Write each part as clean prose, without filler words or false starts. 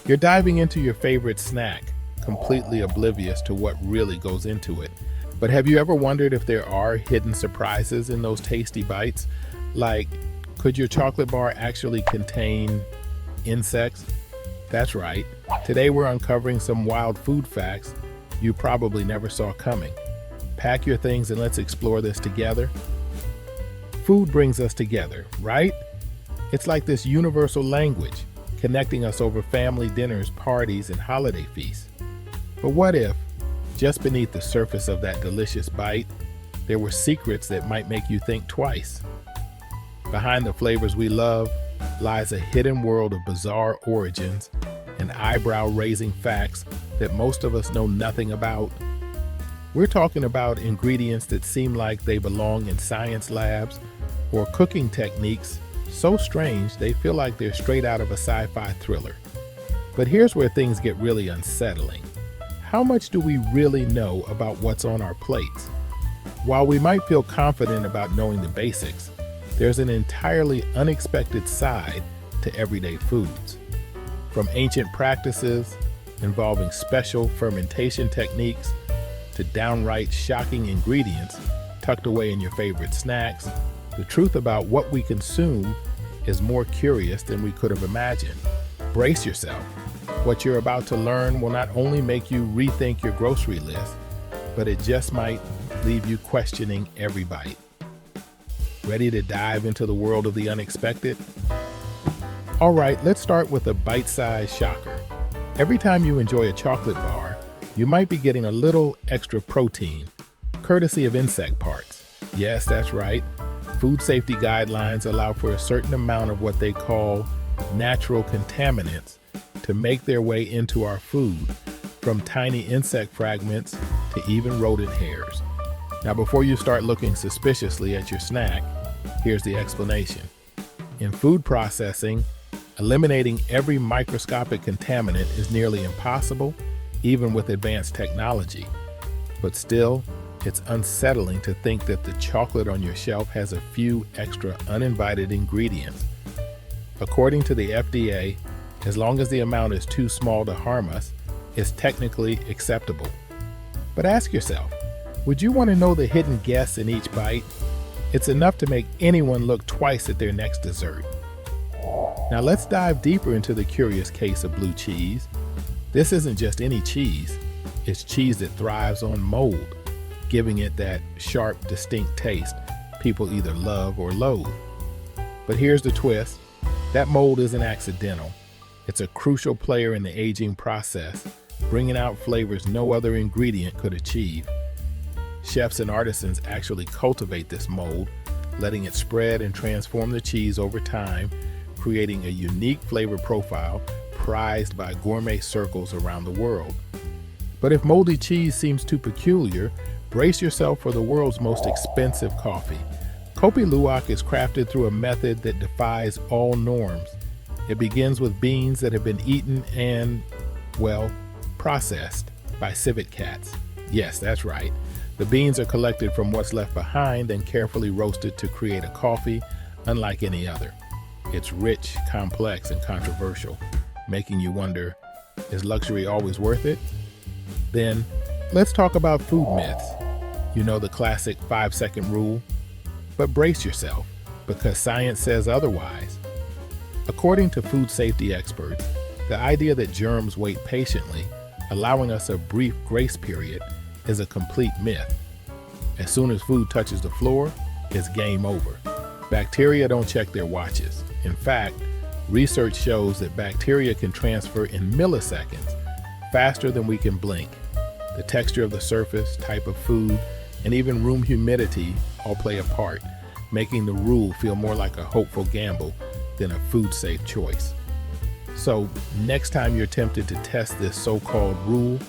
You're diving into your favorite snack, completely oblivious to what really goes into it. But have you ever wondered if there are hidden surprises in those tasty bites? Like, could your chocolate bar actually contain insects? That's right. Today we're uncovering some wild food facts you probably never saw coming. Pack your things and let's explore this together. Food brings us together, right? It's like this universal language, connecting us over family dinners, parties, and holiday feasts. But what if, just beneath the surface of that delicious bite, there were secrets that might make you think twice? Behind the flavors we love lies a hidden world of bizarre origins and eyebrow-raising facts that most of us know nothing about. We're talking about ingredients that seem like they belong in science labs, or cooking techniques so strange they feel like they're straight out of a sci-fi thriller. But here's where things get really unsettling. How much do we really know about what's on our plates? While we might feel confident about knowing the basics, there's an entirely unexpected side to everyday foods. From ancient practices involving special fermentation techniques to downright shocking ingredients tucked away in your favorite snacks, the truth about what we consume is more curious than we could have imagined. Brace yourself. What you're about to learn will not only make you rethink your grocery list, but it just might leave you questioning every bite. Ready to dive into the world of the unexpected? All right, let's start with a bite-sized shocker. Every time you enjoy a chocolate bar, you might be getting a little extra protein, courtesy of insect parts. Yes, that's right. Food safety guidelines allow for a certain amount of what they call natural contaminants to make their way into our food, from tiny insect fragments to even rodent hairs. Now, before you start looking suspiciously at your snack, here's the explanation. In food processing, eliminating every microscopic contaminant is nearly impossible, even with advanced technology. But still, it's unsettling to think that the chocolate on your shelf has a few extra uninvited ingredients. According to the FDA, as long as the amount is too small to harm us, it's technically acceptable. But ask yourself, would you want to know the hidden guests in each bite? It's enough to make anyone look twice at their next dessert. Now let's dive deeper into the curious case of blue cheese. This isn't just any cheese, it's cheese that thrives on mold, giving it that sharp, distinct taste people either love or loathe. But here's the twist. That mold isn't accidental. It's a crucial player in the aging process, bringing out flavors no other ingredient could achieve. Chefs and artisans actually cultivate this mold, letting it spread and transform the cheese over time, creating a unique flavor profile prized by gourmet circles around the world. But if moldy cheese seems too peculiar, brace yourself for the world's most expensive coffee. Kopi Luwak is crafted through a method that defies all norms. It begins with beans that have been eaten and, well, processed by civet cats. Yes, that's right. The beans are collected from what's left behind and carefully roasted to create a coffee unlike any other. It's rich, complex, and controversial, making you wonder, is luxury always worth it? Then, let's talk about food myths. You know, the classic 5-second rule? But brace yourself, because science says otherwise. According to food safety experts, the idea that germs wait patiently, allowing us a brief grace period, is a complete myth. As soon as food touches the floor, it's game over. Bacteria don't check their watches. In fact, research shows that bacteria can transfer in milliseconds, faster than we can blink. The texture of the surface, type of food, and even room humidity all play a part, making the rule feel more like a hopeful gamble than a food-safe choice. So, next time you're tempted to test this so-called rule,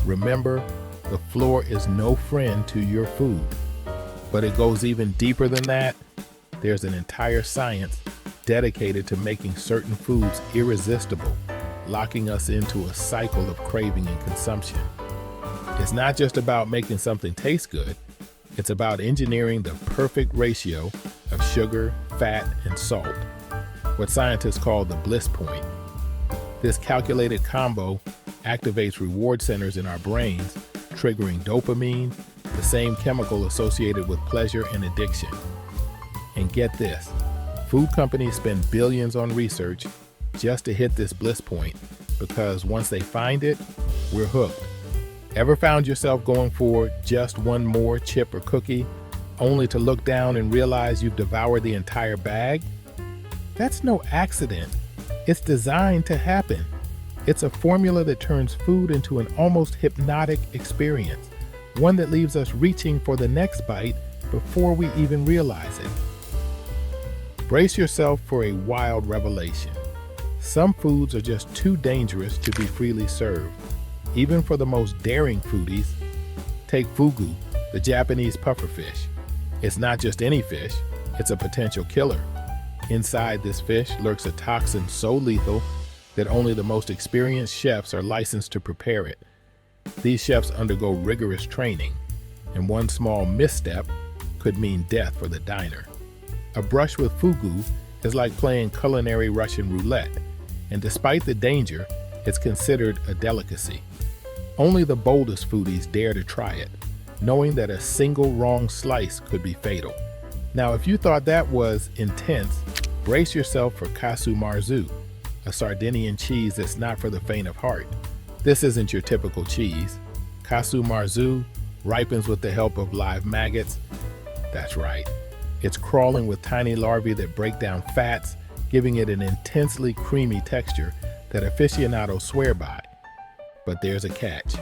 remember, the floor is no friend to your food. But it goes even deeper than that. There's an entire science dedicated to making certain foods irresistible, locking us into a cycle of craving and consumption. It's not just about making something taste good, it's about engineering the perfect ratio of sugar, fat, and salt, what scientists call the Bliss Point. This calculated combo activates reward centers in our brains, triggering dopamine, the same chemical associated with pleasure and addiction. And get this, food companies spend billions on research just to hit this bliss point, because once they find it, we're hooked. Ever found yourself going for just one more chip or cookie, only to look down and realize you've devoured the entire bag? That's no accident. It's designed to happen. It's a formula that turns food into an almost hypnotic experience, one that leaves us reaching for the next bite before we even realize it. Brace yourself for a wild revelation. Some foods are just too dangerous to be freely served, even for the most daring foodies. Take Fugu, the Japanese pufferfish. It's not just any fish, it's a potential killer. Inside this fish lurks a toxin so lethal that only the most experienced chefs are licensed to prepare it. These chefs undergo rigorous training, and one small misstep could mean death for the diner. A brush with Fugu is like playing culinary Russian roulette, and despite the danger, it's considered a delicacy. Only the boldest foodies dare to try it, knowing that a single wrong slice could be fatal. Now, if you thought that was intense, brace yourself for casu marzu, a Sardinian cheese that's not for the faint of heart. This isn't your typical cheese. Casu marzu ripens with the help of live maggots. That's right. It's crawling with tiny larvae that break down fats, giving it an intensely creamy texture that aficionados swear by. But there's a catch.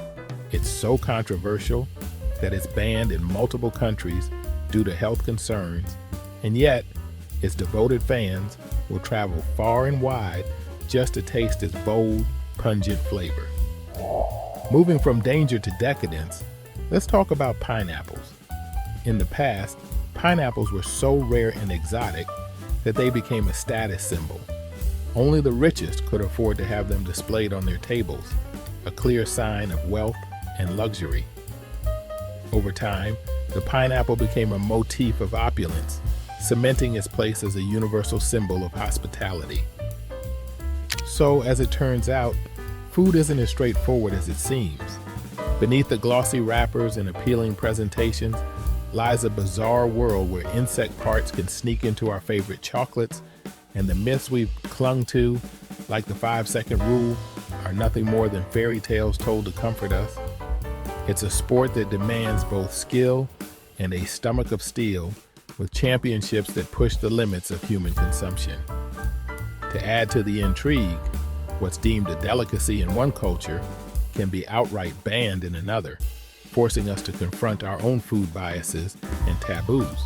It's so controversial that it's banned in multiple countries due to health concerns, and yet its devoted fans will travel far and wide just to taste its bold, pungent flavor. Moving from danger to decadence, let's talk about pineapples. In the past, pineapples were so rare and exotic that they became a status symbol. Only the richest could afford to have them displayed on their tables, a clear sign of wealth and luxury. Over time, the pineapple became a motif of opulence, cementing its place as a universal symbol of hospitality. So, as it turns out, food isn't as straightforward as it seems. Beneath the glossy wrappers and appealing presentations lies a bizarre world where insect parts can sneak into our favorite chocolates, and the myths we've clung to, like the 5-second rule, are nothing more than fairy tales told to comfort us. It's a sport that demands both skill and a stomach of steel, with championships that push the limits of human consumption. To add to the intrigue, what's deemed a delicacy in one culture can be outright banned in another, forcing us to confront our own food biases and taboos.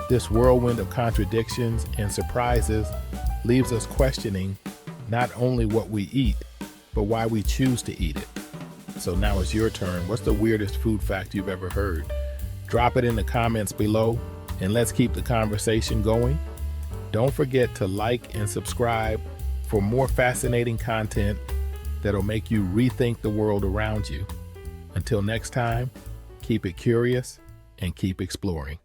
This whirlwind of contradictions and surprises leaves us questioning not only what we eat, but why we choose to eat it. So now it's your turn. What's the weirdest food fact you've ever heard? Drop it in the comments below, and let's keep the conversation going. Don't forget to like and subscribe for more fascinating content that'll make you rethink the world around you. Until next time, keep it curious and keep exploring.